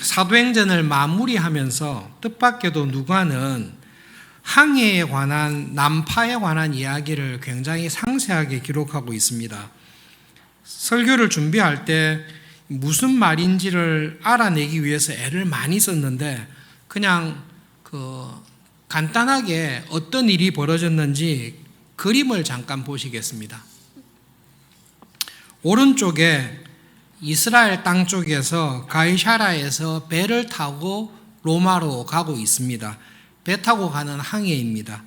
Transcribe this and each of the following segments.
사도행전을 마무리하면서 뜻밖에도 누가는 항해에 관한, 난파에 관한 이야기를 굉장히 상세하게 기록하고 있습니다. 설교를 준비할 때 무슨 말인지를 알아내기 위해서 애를 많이 썼는데 그냥 간단하게 어떤 일이 벌어졌는지 그림을 잠깐 보시겠습니다. 오른쪽에 이스라엘 땅 쪽에서 가이사라에서 배를 타고 로마로 가고 있습니다. 배 타고 가는 항해입니다.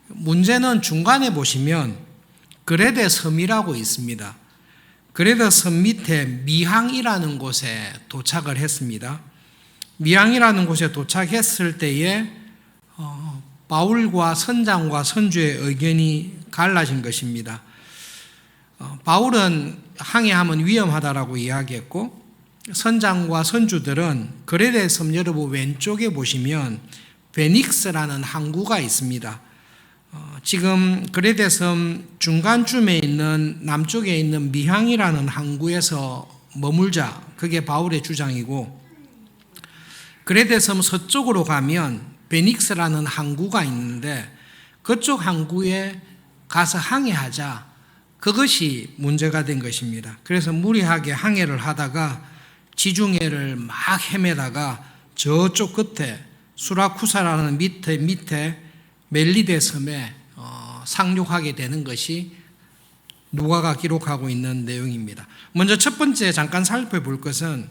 문제는 중간에 보시면 그레데 섬이라고 있습니다. 그레데 섬 밑에 미항이라는 곳에 도착을 했습니다. 미항이라는 곳에 도착했을 때에 바울과 선장과 선주의 의견이 갈라진 것입니다. 바울은 항해하면 위험하다라고 이야기했고, 선장과 선주들은 그레데 섬 여러분 왼쪽에 보시면 베닉스라는 항구가 있습니다. 지금 그레데 섬 중간쯤에 있는 남쪽에 있는 미항이라는 항구에서 머물자, 그게 바울의 주장이고, 그레데 섬 서쪽으로 가면 베닉스라는 항구가 있는데 그쪽 항구에 가서 항해하자, 그것이 문제가 된 것입니다. 그래서 무리하게 항해를 하다가 지중해를 막 헤매다가 저쪽 끝에 수라쿠사라는 밑에 멜리데 섬에 상륙하게 되는 것이 누가가 기록하고 있는 내용입니다. 먼저 첫 번째 잠깐 살펴볼 것은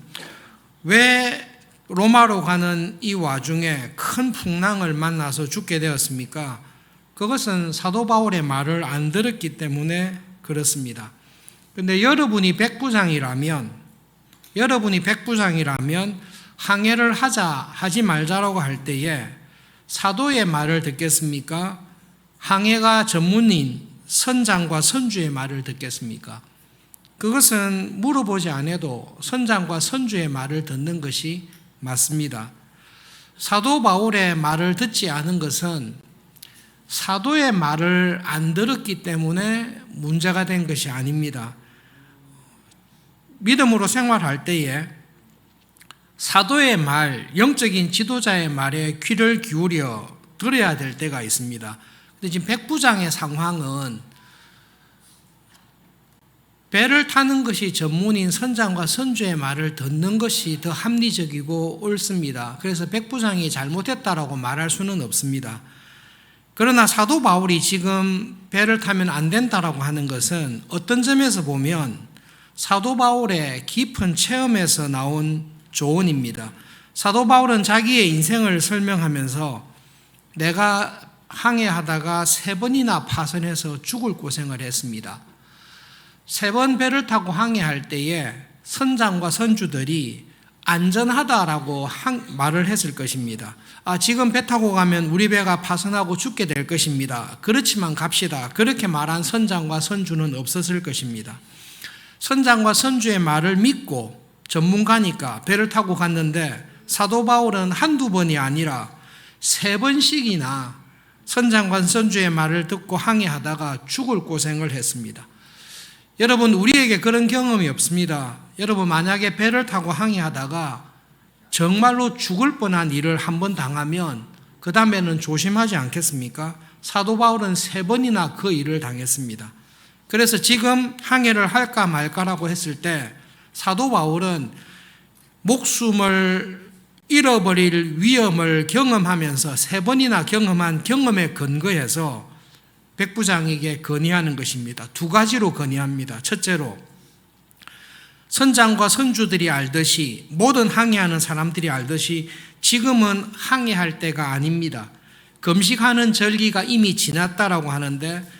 왜 로마로 가는 이 와중에 큰 풍랑을 만나서 죽게 되었습니까? 그것은 사도 바울의 말을 안 들었기 때문에 그렇습니다. 그런데 여러분이 백부장이라면 항해를 하지 말자라고 할 때에 사도의 말을 듣겠습니까? 항해가 전문인 선장과 선주의 말을 듣겠습니까? 그것은 물어보지 않아도 선장과 선주의 말을 듣는 것이 맞습니다. 사도 바울의 말을 듣지 않은 것은 사도의 말을 안 들었기 때문에 문제가 된 것이 아닙니다. 믿음으로 생활할 때에 사도의 말, 영적인 지도자의 말에 귀를 기울여 들어야 될 때가 있습니다. 근데 지금 백부장의 상황은 배를 타는 것이 전문인 선장과 선주의 말을 듣는 것이 더 합리적이고 옳습니다. 그래서 백부장이 잘못했다라고 말할 수는 없습니다. 그러나 사도 바울이 지금 배를 타면 안 된다라고 하는 것은 어떤 점에서 보면 사도 바울의 깊은 체험에서 나온 조언입니다. 사도 바울은 자기의 인생을 설명하면서 내가 항해하다가 3번이나 파선해서 죽을 고생을 했습니다. 3번 배를 타고 항해할 때에 선장과 선주들이 안전하다라고 말을 했을 것입니다. 지금 배 타고 가면 우리 배가 파손하고 죽게 될 것입니다. 그렇지만 갑시다. 그렇게 말한 선장과 선주는 없었을 것입니다. 선장과 선주의 말을 믿고 전문가니까 배를 타고 갔는데 사도 바울은 한두 번이 아니라 3번씩이나 선장과 선주의 말을 듣고 항해하다가 죽을 고생을 했습니다. 여러분, 우리에게 그런 경험이 없습니다. 여러분, 만약에 배를 타고 항해하다가 정말로 죽을 뻔한 일을 한번 당하면 그 다음에는 조심하지 않겠습니까? 사도 바울은 3번이나 그 일을 당했습니다. 그래서 지금 항해를 할까 말까라고 했을 때 사도 바울은 목숨을 잃어버릴 위험을 경험하면서 3번이나 경험한 경험에 근거해서 백부장에게 건의하는 것입니다. 2가지로 건의합니다. 첫째로, 선장과 선주들이 알듯이, 모든 항해하는 사람들이 알듯이 지금은 항해할 때가 아닙니다. 금식하는 절기가 이미 지났다라고 하는데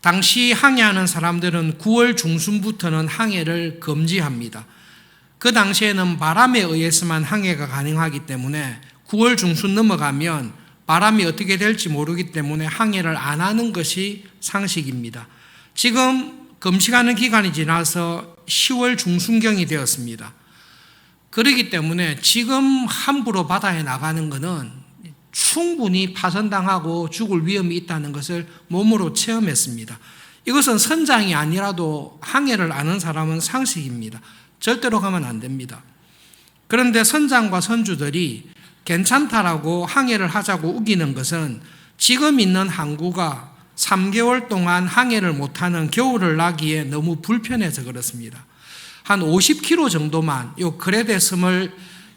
당시 항해하는 사람들은 9월 중순부터는 항해를 금지합니다. 그 당시에는 바람에 의해서만 항해가 가능하기 때문에 9월 중순 넘어가면 바람이 어떻게 될지 모르기 때문에 항해를 안 하는 것이 상식입니다. 지금 금식하는 기간이 지나서 10월 중순경이 되었습니다. 그렇기 때문에 지금 함부로 바다에 나가는 것은 충분히 파손당하고 죽을 위험이 있다는 것을 몸으로 체험했습니다. 이것은 선장이 아니라도 항해를 아는 사람은 상식입니다. 절대로 가면 안 됩니다. 그런데 선장과 선주들이 괜찮다라고 항해를 하자고 우기는 것은 지금 있는 항구가 3개월 동안 항해를 못하는 겨울을 나기에 너무 불편해서 그렇습니다. 한 50km 정도만, 요 크레데 섬을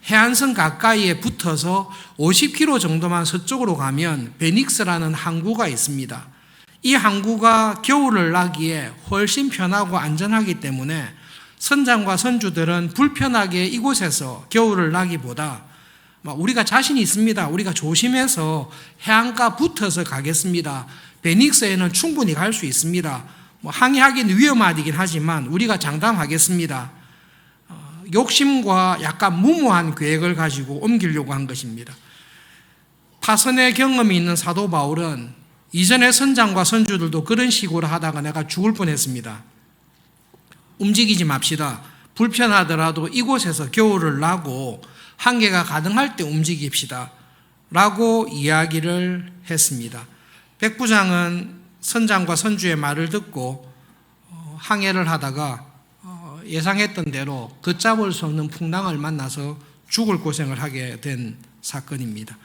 해안선 가까이에 붙어서 50km 정도만 서쪽으로 가면 베닉스라는 항구가 있습니다. 이 항구가 겨울을 나기에 훨씬 편하고 안전하기 때문에 선장과 선주들은 불편하게 이곳에서 겨울을 나기보다 우리가 자신이 있습니다. 우리가 조심해서 해안가 붙어서 가겠습니다. 베닉스에는 충분히 갈 수 있습니다. 항해하기는 위험하긴 하지만 우리가 장담하겠습니다. 욕심과 약간 무모한 계획을 가지고 옮기려고 한 것입니다. 파선의 경험이 있는 사도 바울은 이전에 선장과 선주들도 그런 식으로 하다가 내가 죽을 뻔했습니다. 움직이지 맙시다. 불편하더라도 이곳에서 겨울을 나고 항해가 가능할 때 움직입시다 라고 이야기를 했습니다. 백부장은 선장과 선주의 말을 듣고 항해를 하다가 예상했던 대로 걷잡을 수 없는 풍랑을 만나서 죽을 고생을 하게 된 사건입니다.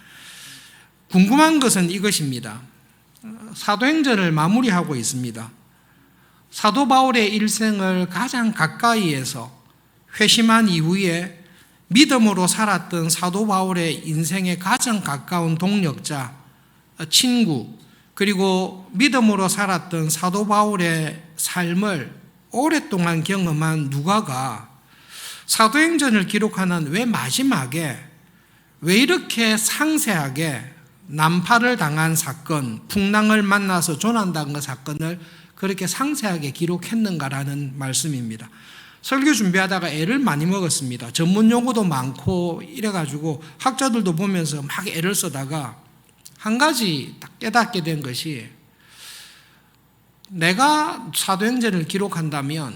궁금한 것은 이것입니다. 사도행전을 마무리하고 있습니다. 사도 바울의 일생을 가장 가까이에서 회심한 이후에 믿음으로 살았던 사도 바울의 인생에 가장 가까운 동력자, 친구, 그리고 믿음으로 살았던 사도 바울의 삶을 오랫동안 경험한 누가가 사도행전을 기록하는 왜 마지막에 왜 이렇게 상세하게 난파를 당한 사건, 풍랑을 만나서 조난당한 사건을 그렇게 상세하게 기록했는가라는 말씀입니다. 설교 준비하다가 애를 많이 먹었습니다. 전문 용어도 많고 이래가지고 학자들도 보면서 막 애를 쓰다가 한 가지 딱 깨닫게 된 것이 내가 사도행전을 기록한다면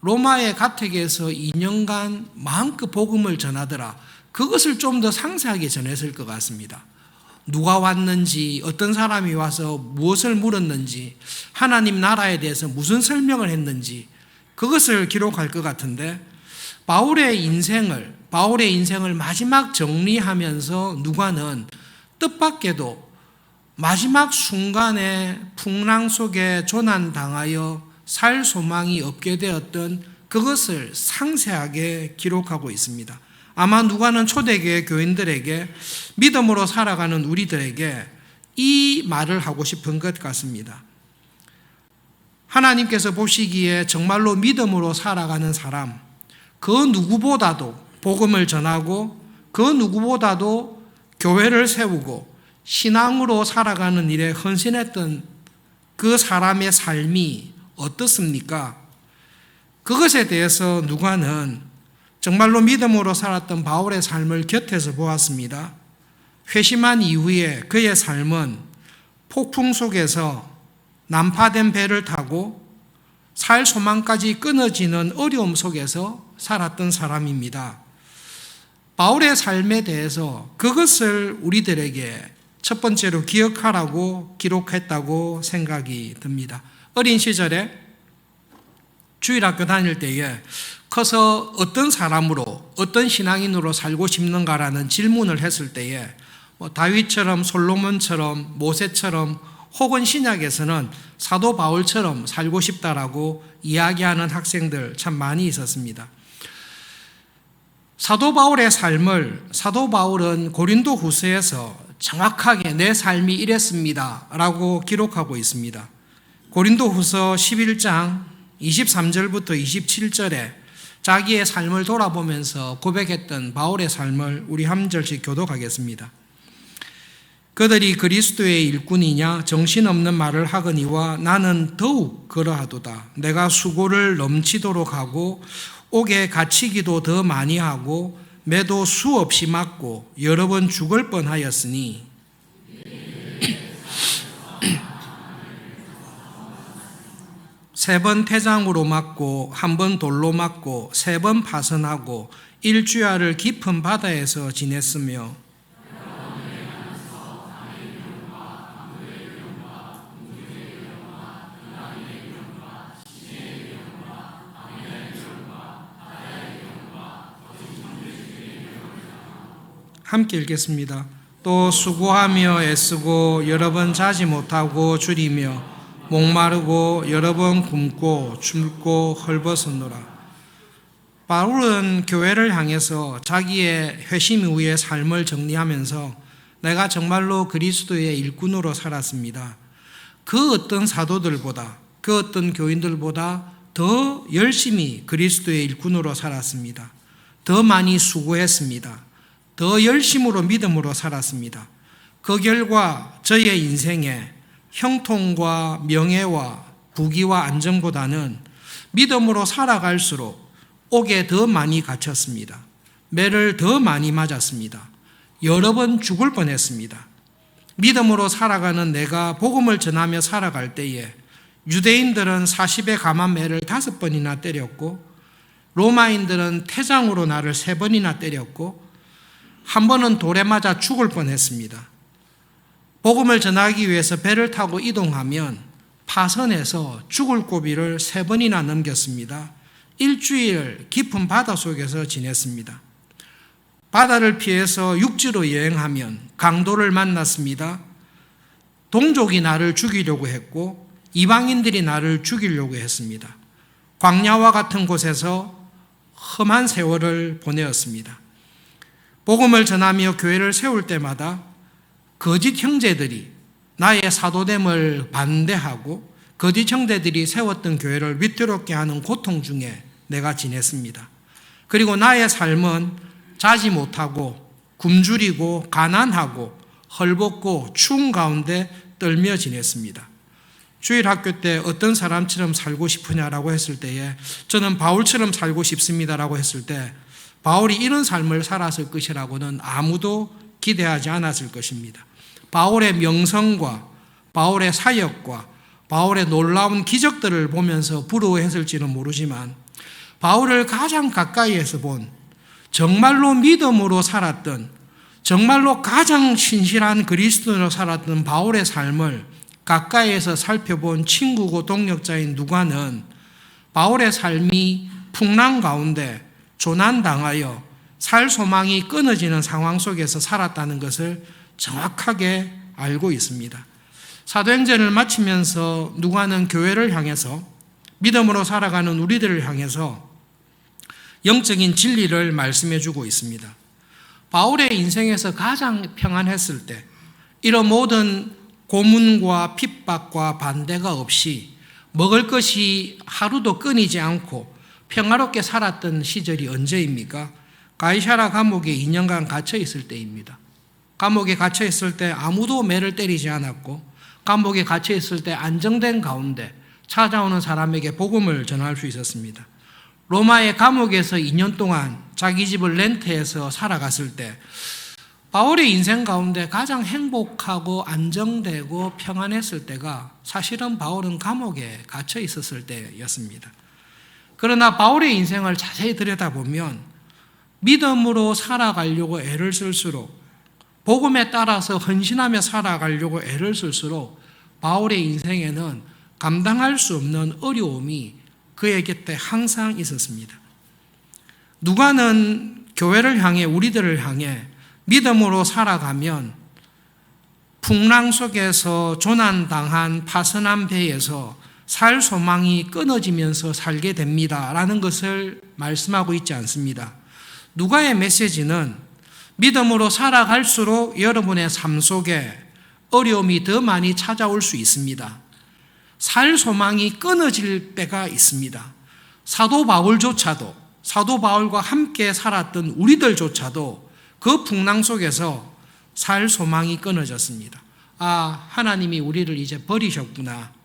로마의 가택에서 2년간 마음껏 복음을 전하더라. 그것을 좀 더 상세하게 전했을 것 같습니다. 누가 왔는지, 어떤 사람이 와서 무엇을 물었는지, 하나님 나라에 대해서 무슨 설명을 했는지 그것을 기록할 것 같은데 바울의 인생을 마지막 정리하면서 누가는 뜻밖에도 마지막 순간에 풍랑 속에 조난당하여 살 소망이 없게 되었던 그것을 상세하게 기록하고 있습니다. 아마 누가는 초대교회 교인들에게 믿음으로 살아가는 우리들에게 이 말을 하고 싶은 것 같습니다. 하나님께서 보시기에 정말로 믿음으로 살아가는 사람, 그 누구보다도 복음을 전하고 그 누구보다도 교회를 세우고 신앙으로 살아가는 일에 헌신했던 그 사람의 삶이 어떻습니까? 그것에 대해서 누가는 정말로 믿음으로 살았던 바울의 삶을 곁에서 보았습니다. 회심한 이후에 그의 삶은 폭풍 속에서 난파된 배를 타고 살 소망까지 끊어지는 어려움 속에서 살았던 사람입니다. 바울의 삶에 대해서 그것을 우리들에게 첫 번째로 기억하라고 기록했다고 생각이 듭니다. 어린 시절에 주일학교 다닐 때에 커서 어떤 사람으로, 어떤 신앙인으로 살고 싶는가라는 질문을 했을 때에 다윗처럼, 솔로몬처럼, 모세처럼 혹은 신약에서는 사도 바울처럼 살고 싶다라고 이야기하는 학생들 참 많이 있었습니다. 사도 바울의 삶을 사도 바울은 고린도 후서에서 정확하게 내 삶이 이랬습니다 라고 기록하고 있습니다. 고린도 후서 11장 23절부터 27절에 자기의 삶을 돌아보면서 고백했던 바울의 삶을 우리 한 절씩 교독하겠습니다. 그들이 그리스도의 일꾼이냐 정신없는 말을 하거니와 나는 더욱 그러하도다. 내가 수고를 넘치도록 하고 옥에 갇히기도 더 많이 하고 매도 수없이 맞고 여러 번 죽을 뻔하였으니 세 번 태장으로 맞고 한 번 돌로 맞고 세 번 파선하고 일주야를 깊은 바다에서 지냈으며 함께 읽겠습니다. 또 수고하며 애쓰고 여러 번 자지 못하고 줄이며 목마르고 여러 번 굶고 춥고 헐벗었노라. 바울은 교회를 향해서 자기의 회심 이후의 삶을 정리하면서 내가 정말로 그리스도의 일꾼으로 살았습니다. 그 어떤 사도들보다, 그 어떤 교인들보다 더 열심히 그리스도의 일꾼으로 살았습니다. 더 많이 수고했습니다. 더 열심으로 믿음으로 살았습니다. 그 결과 저의 인생에 형통과 명예와 부귀와 안정보다는 믿음으로 살아갈수록 옥에 더 많이 갇혔습니다. 매를 더 많이 맞았습니다. 여러 번 죽을 뻔했습니다. 믿음으로 살아가는 내가 복음을 전하며 살아갈 때에 유대인들은 40의 감한 매를 5번이나 때렸고 로마인들은 태장으로 나를 3번이나 때렸고 한 번은 돌에 맞아 죽을 뻔했습니다. 복음을 전하기 위해서 배를 타고 이동하면 파선에서 죽을 고비를 3번이나 넘겼습니다. 일주일 깊은 바다 속에서 지냈습니다. 바다를 피해서 육지로 여행하면 강도를 만났습니다. 동족이 나를 죽이려고 했고 이방인들이 나를 죽이려고 했습니다. 광야와 같은 곳에서 험한 세월을 보내었습니다. 복음을 전하며 교회를 세울 때마다 거짓 형제들이 나의 사도됨을 반대하고 거짓 형제들이 세웠던 교회를 위태롭게 하는 고통 중에 내가 지냈습니다. 그리고 나의 삶은 자지 못하고 굶주리고 가난하고 헐벗고 추운 가운데 떨며 지냈습니다. 주일학교 때 어떤 사람처럼 살고 싶으냐라고 했을 때에 저는 바울처럼 살고 싶습니다라고 했을 때 바울이 이런 삶을 살았을 것이라고는 아무도 기대하지 않았을 것입니다. 바울의 명성과 바울의 사역과 바울의 놀라운 기적들을 보면서 부러워했을지는 모르지만 바울을 가장 가까이에서 본 정말로 믿음으로 살았던 정말로 가장 신실한 그리스도인으로 살았던 바울의 삶을 가까이에서 살펴본 친구고 동력자인 누가는 바울의 삶이 풍랑 가운데 조난당하여 살 소망이 끊어지는 상황 속에서 살았다는 것을 정확하게 알고 있습니다. 사도행전을 마치면서 누가는 교회를 향해서 믿음으로 살아가는 우리들을 향해서 영적인 진리를 말씀해 주고 있습니다. 바울의 인생에서 가장 평안했을 때 이런 모든 고문과 핍박과 반대가 없이 먹을 것이 하루도 끊이지 않고 평화롭게 살았던 시절이 언제입니까? 가이사랴 감옥에 2년간 갇혀 있을 때입니다. 감옥에 갇혀 있을 때 아무도 매를 때리지 않았고 감옥에 갇혀 있을 때 안정된 가운데 찾아오는 사람에게 복음을 전할 수 있었습니다. 로마의 감옥에서 2년 동안 자기 집을 렌트해서 살아갔을 때 바울의 인생 가운데 가장 행복하고 안정되고 평안했을 때가 사실은 바울은 감옥에 갇혀 있었을 때였습니다. 그러나 바울의 인생을 자세히 들여다보면 믿음으로 살아가려고 애를 쓸수록 복음에 따라서 헌신하며 살아가려고 애를 쓸수록 바울의 인생에는 감당할 수 없는 어려움이 그의 곁에 항상 있었습니다. 누가는 교회를 향해 우리들을 향해 믿음으로 살아가면 풍랑 속에서 조난당한 파선한 배에서 살 소망이 끊어지면서 살게 됩니다 라는 것을 말씀하고 있지 않습니다. 누가의 메시지는 믿음으로 살아갈수록 여러분의 삶 속에 어려움이 더 많이 찾아올 수 있습니다. 살 소망이 끊어질 때가 있습니다. 사도 바울조차도 사도 바울과 함께 살았던 우리들조차도 그 풍랑 속에서 살 소망이 끊어졌습니다. 아, 하나님이 우리를 이제 버리셨구나.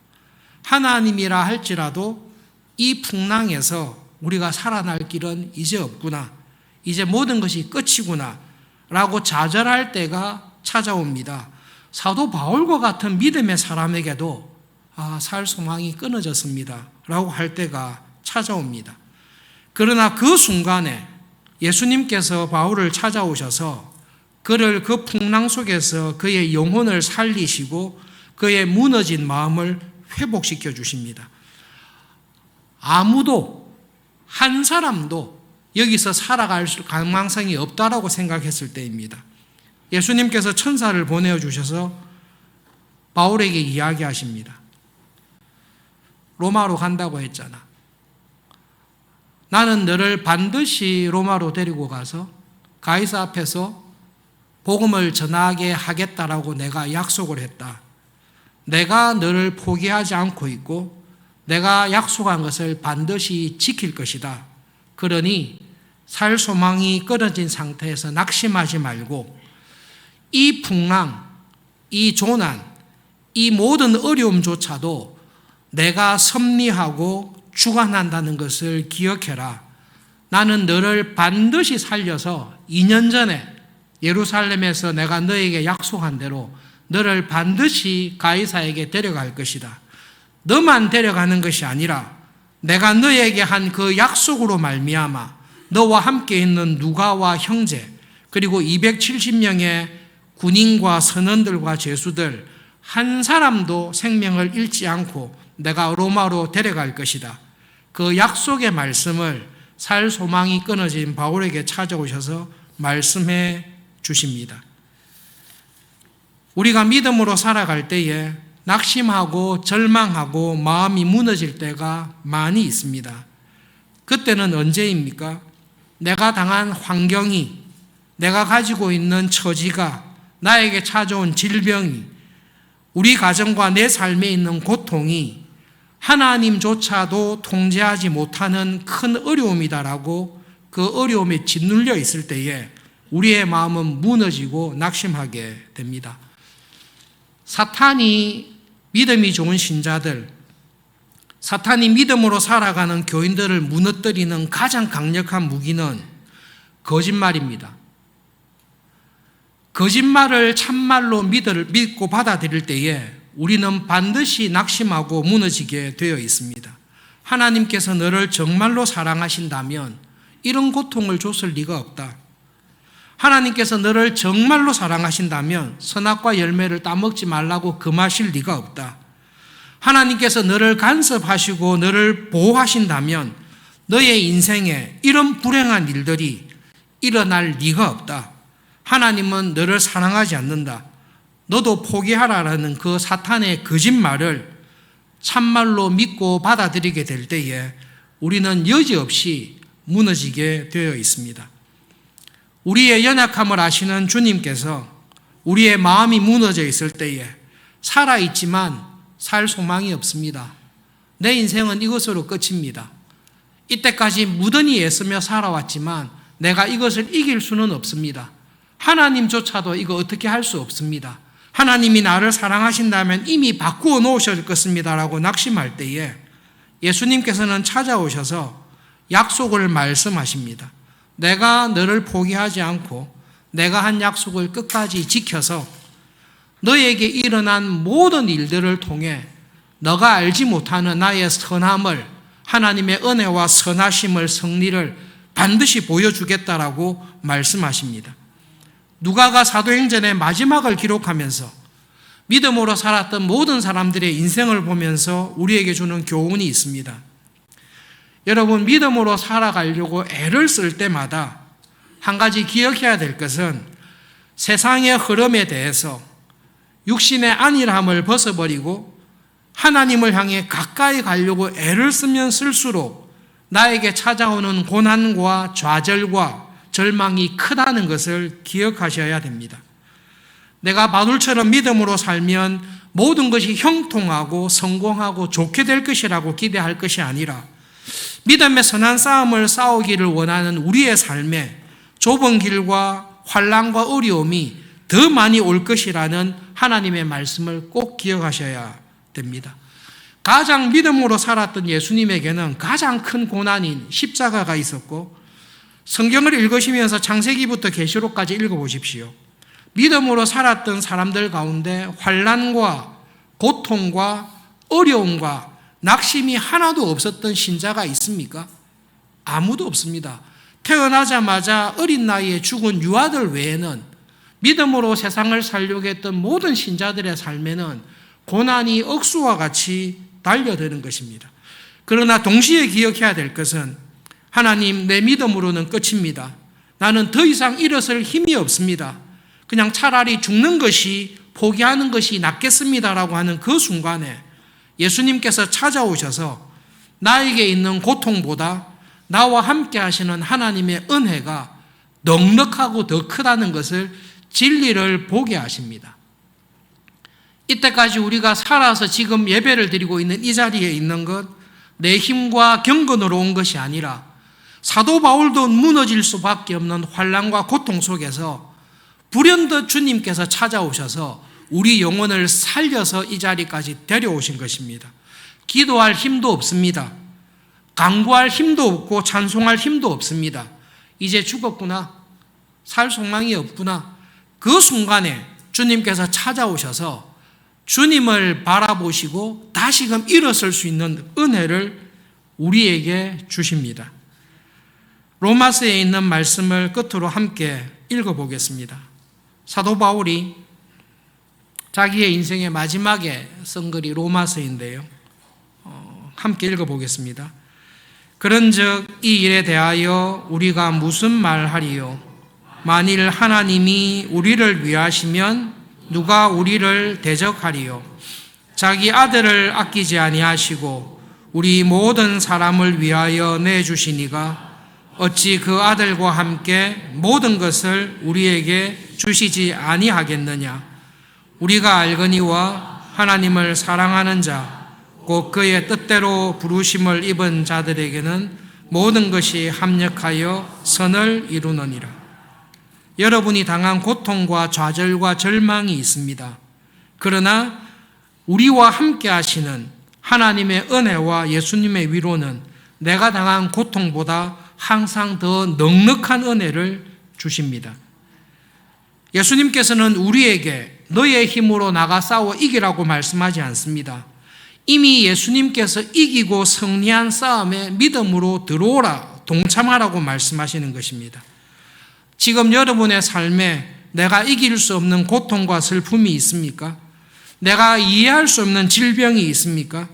하나님이라 할지라도 이 풍랑에서 우리가 살아날 길은 이제 없구나. 이제 모든 것이 끝이구나 라고 좌절할 때가 찾아옵니다. 사도 바울과 같은 믿음의 사람에게도 살 소망이 끊어졌습니다 라고 할 때가 찾아옵니다. 그러나 그 순간에 예수님께서 바울을 찾아오셔서 그를 그 풍랑 속에서 그의 영혼을 살리시고 그의 무너진 마음을 회복시켜 주십니다. 아무도 한 사람도 여기서 살아갈 가망성이 없다라고 생각했을 때입니다. 예수님께서 천사를 보내주셔서 바울에게 이야기하십니다. 로마로 간다고 했잖아. 나는 너를 반드시 로마로 데리고 가서 가이사 앞에서 복음을 전하게 하겠다라고 내가 약속을 했다. 내가 너를 포기하지 않고 있고 내가 약속한 것을 반드시 지킬 것이다. 그러니 살 소망이 끊어진 상태에서 낙심하지 말고 이 풍랑, 이 조난, 이 모든 어려움조차도 내가 섭리하고 주관한다는 것을 기억해라. 나는 너를 반드시 살려서 2년 전에 예루살렘에서 내가 너에게 약속한 대로 너를 반드시 가이사에게 데려갈 것이다. 너만 데려가는 것이 아니라 내가 너에게 한 그 약속으로 말미암아 너와 함께 있는 누가와 형제 그리고 270명의 군인과 선원들과 죄수들 한 사람도 생명을 잃지 않고 내가 로마로 데려갈 것이다. 그 약속의 말씀을 살 소망이 끊어진 바울에게 찾아오셔서 말씀해 주십니다. 우리가 믿음으로 살아갈 때에 낙심하고 절망하고 마음이 무너질 때가 많이 있습니다. 그때는 언제입니까? 내가 당한 환경이, 내가 가지고 있는 처지가, 나에게 찾아온 질병이, 우리 가정과 내 삶에 있는 고통이 하나님조차도 통제하지 못하는 큰 어려움이다라고 그 어려움에 짓눌려 있을 때에 우리의 마음은 무너지고 낙심하게 됩니다. 사탄이 믿음이 좋은 신자들, 사탄이 믿음으로 살아가는 교인들을 무너뜨리는 가장 강력한 무기는 거짓말입니다. 거짓말을 참말로 믿고 받아들일 때에 우리는 반드시 낙심하고 무너지게 되어 있습니다. 하나님께서 너를 정말로 사랑하신다면 이런 고통을 줬을 리가 없다. 하나님께서 너를 정말로 사랑하신다면 선악과 열매를 따먹지 말라고 금하실 리가 없다. 하나님께서 너를 간섭하시고 너를 보호하신다면 너의 인생에 이런 불행한 일들이 일어날 리가 없다. 하나님은 너를 사랑하지 않는다. 너도 포기하라라는 그 사탄의 거짓말을 참말로 믿고 받아들이게 될 때에 우리는 여지없이 무너지게 되어 있습니다. 우리의 연약함을 아시는 주님께서 우리의 마음이 무너져 있을 때에 살아있지만 살 소망이 없습니다. 내 인생은 이것으로 끝입니다. 이때까지 무던히 애쓰며 살아왔지만 내가 이것을 이길 수는 없습니다. 하나님조차도 이거 어떻게 할 수 없습니다. 하나님이 나를 사랑하신다면 이미 바꾸어 놓으실 것입니다라고 낙심할 때에 예수님께서는 찾아오셔서 약속을 말씀하십니다. 내가 너를 포기하지 않고 내가 한 약속을 끝까지 지켜서 너에게 일어난 모든 일들을 통해 너가 알지 못하는 나의 선함을, 하나님의 은혜와 선하심을, 승리를 반드시 보여주겠다라고 말씀하십니다. 누가가 사도행전의 마지막을 기록하면서 믿음으로 살았던 모든 사람들의 인생을 보면서 우리에게 주는 교훈이 있습니다. 여러분, 믿음으로 살아가려고 애를 쓸 때마다 한 가지 기억해야 될 것은 세상의 흐름에 대해서 육신의 안일함을 벗어버리고 하나님을 향해 가까이 가려고 애를 쓰면 쓸수록 나에게 찾아오는 고난과 좌절과 절망이 크다는 것을 기억하셔야 됩니다. 내가 바울처럼 믿음으로 살면 모든 것이 형통하고 성공하고 좋게 될 것이라고 기대할 것이 아니라 믿음의 선한 싸움을 싸우기를 원하는 우리의 삶에 좁은 길과 환난과 어려움이 더 많이 올 것이라는 하나님의 말씀을 꼭 기억하셔야 됩니다. 가장 믿음으로 살았던 예수님에게는 가장 큰 고난인 십자가가 있었고, 성경을 읽으시면서 창세기부터 계시록까지 읽어보십시오. 믿음으로 살았던 사람들 가운데 환난과 고통과 어려움과 낙심이 하나도 없었던 신자가 있습니까? 아무도 없습니다. 태어나자마자 어린 나이에 죽은 유아들 외에는 믿음으로 세상을 살려고 했던 모든 신자들의 삶에는 고난이 억수와 같이 달려드는 것입니다. 그러나 동시에 기억해야 될 것은 하나님, 내 믿음으로는 끝입니다. 나는 더 이상 일어설 힘이 없습니다. 그냥 차라리 죽는 것이, 포기하는 것이 낫겠습니다라고 하는 그 순간에 예수님께서 찾아오셔서 나에게 있는 고통보다 나와 함께 하시는 하나님의 은혜가 넉넉하고 더 크다는 것을, 진리를 보게 하십니다. 이때까지 우리가 살아서 지금 예배를 드리고 있는 이 자리에 있는 것, 내 힘과 경건으로 온 것이 아니라 사도 바울도 무너질 수밖에 없는 환난과 고통 속에서 불현듯 주님께서 찾아오셔서 우리 영혼을 살려서 이 자리까지 데려오신 것입니다. 기도할 힘도 없습니다. 간구할 힘도 없고 찬송할 힘도 없습니다. 이제 죽었구나, 살 소망이 없구나. 그 순간에 주님께서 찾아오셔서 주님을 바라보시고 다시금 일어설 수 있는 은혜를 우리에게 주십니다. 로마서에 있는 말씀을 끝으로 함께 읽어보겠습니다. 사도 바울이 자기의 인생의 마지막에 쓴 글이 로마서인데요. 함께 읽어보겠습니다. 그런즉 이 일에 대하여 우리가 무슨 말하리요? 만일 하나님이 우리를 위하시면 누가 우리를 대적하리요? 자기 아들을 아끼지 아니하시고 우리 모든 사람을 위하여 내주시니가 어찌 그 아들과 함께 모든 것을 우리에게 주시지 아니하겠느냐? 우리가 알거니와 하나님을 사랑하는 자, 곧 그의 뜻대로 부르심을 입은 자들에게는 모든 것이 합력하여 선을 이루느니라. 여러분이 당한 고통과 좌절과 절망이 있습니다. 그러나 우리와 함께 하시는 하나님의 은혜와 예수님의 위로는 내가 당한 고통보다 항상 더 넉넉한 은혜를 주십니다. 예수님께서는 우리에게 너의 힘으로 나가 싸워 이기라고 말씀하지 않습니다. 이미 예수님께서 이기고 승리한 싸움에 믿음으로 들어오라, 동참하라고 말씀하시는 것입니다. 지금 여러분의 삶에 내가 이길 수 없는 고통과 슬픔이 있습니까? 내가 이해할 수 없는 질병이 있습니까?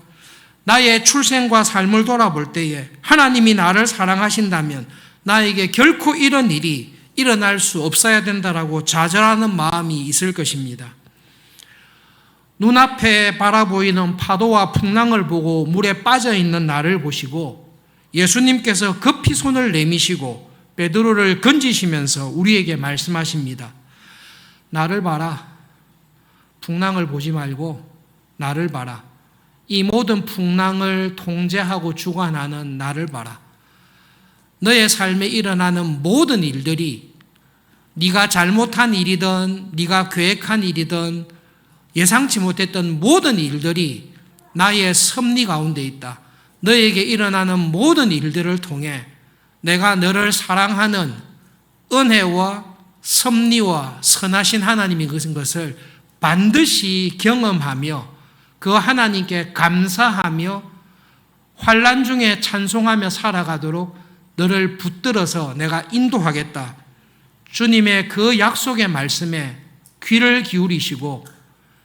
나의 출생과 삶을 돌아볼 때에 하나님이 나를 사랑하신다면 나에게 결코 이런 일이 일어날 수 없어야 된다라고 좌절하는 마음이 있을 것입니다. 눈앞에 바라보이는 파도와 풍랑을 보고 물에 빠져있는 나를 보시고 예수님께서 급히 손을 내미시고 베드로를 건지시면서 우리에게 말씀하십니다. 나를 봐라. 풍랑을 보지 말고 나를 봐라. 이 모든 풍랑을 통제하고 주관하는 나를 봐라. 너의 삶에 일어나는 모든 일들이 네가 잘못한 일이든 네가 계획한 일이든 예상치 못했던 모든 일들이 나의 섭리 가운데 있다. 너에게 일어나는 모든 일들을 통해 내가 너를 사랑하는 은혜와 섭리와 선하신 하나님이 것을 반드시 경험하며 그 하나님께 감사하며 환난 중에 찬송하며 살아가도록 너를 붙들어서 내가 인도하겠다. 주님의 그 약속의 말씀에 귀를 기울이시고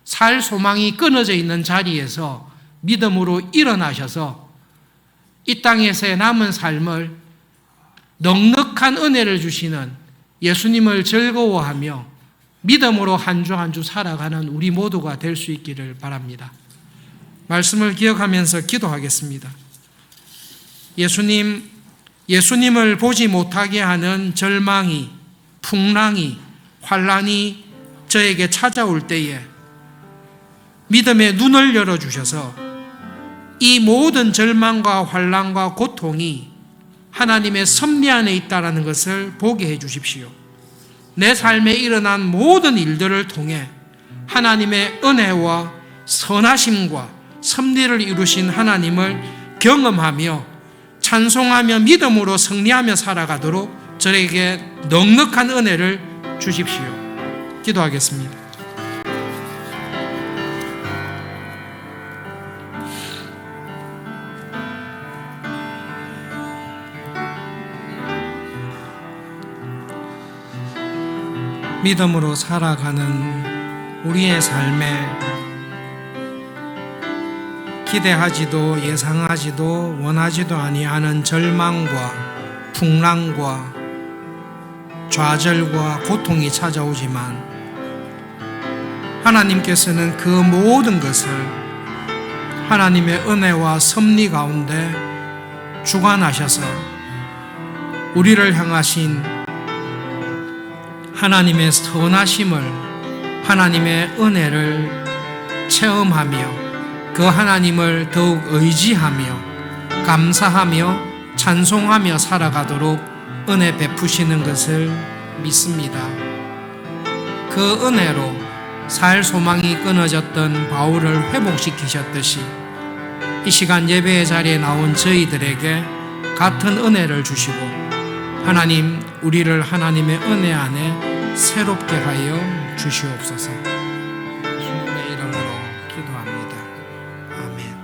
살 소망이 끊어져 있는 자리에서 믿음으로 일어나셔서 이 땅에서의 남은 삶을 넉넉한 은혜를 주시는 예수님을 즐거워하며 믿음으로 한 주 한 주 살아가는 우리 모두가 될 수 있기를 바랍니다. 말씀을 기억하면서 기도하겠습니다. 예수님을 보지 못하게 하는 절망이, 풍랑이, 환난이 저에게 찾아올 때에 믿음의 눈을 열어주셔서 이 모든 절망과 환난과 고통이 하나님의 섭리 안에 있다는 것을 보게 해 주십시오. 내 삶에 일어난 모든 일들을 통해 하나님의 은혜와 선하심과 섭리를 이루신 하나님을 경험하며 찬송하며 믿음으로 승리하며 살아가도록 저에게 넉넉한 은혜를 주십시오. 기도하겠습니다. 믿음으로 살아가는 우리의 삶에 기대하지도 예상하지도 원하지도 아니하는 절망과 풍랑과 좌절과 고통이 찾아오지만 하나님께서는 그 모든 것을 하나님의 은혜와 섭리 가운데 주관하셔서 우리를 향하신 하나님의 선하심을, 하나님의 은혜를 체험하며 그 하나님을 더욱 의지하며 감사하며 찬송하며 살아가도록 은혜 베푸시는 것을 믿습니다. 그 은혜로 살 소망이 끊어졌던 바울을 회복시키셨듯이 이 시간 예배의 자리에 나온 저희들에게 같은 은혜를 주시고 하나님, 우리를 하나님의 은혜 안에 새롭게 하여 주시옵소서. 주님의 이름으로 기도합니다. 아멘.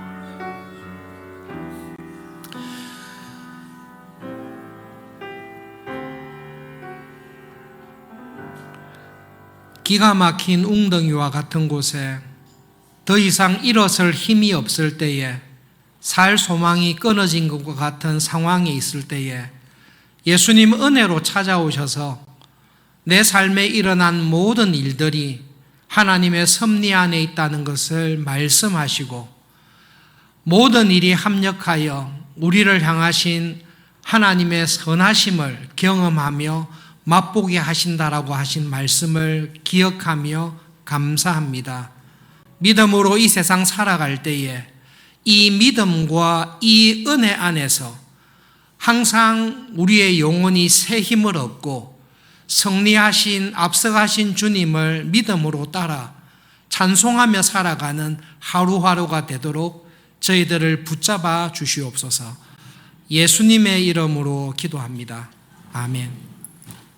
기가 막힌 웅덩이와 같은 곳에 더 이상 일어설 힘이 없을 때에, 살 소망이 끊어진 것과 같은 상황에 있을 때에 예수님 은혜로 찾아오셔서 내 삶에 일어난 모든 일들이 하나님의 섭리 안에 있다는 것을 말씀하시고 모든 일이 합력하여 우리를 향하신 하나님의 선하심을 경험하며 맛보게 하신다라고 하신 말씀을 기억하며 감사합니다. 믿음으로 이 세상 살아갈 때에 이 믿음과 이 은혜 안에서 항상 우리의 영혼이 새 힘을 얻고 승리하신, 앞서가신 주님을 믿음으로 따라 찬송하며 살아가는 하루하루가 되도록 저희들을 붙잡아 주시옵소서. 예수님의 이름으로 기도합니다. 아멘.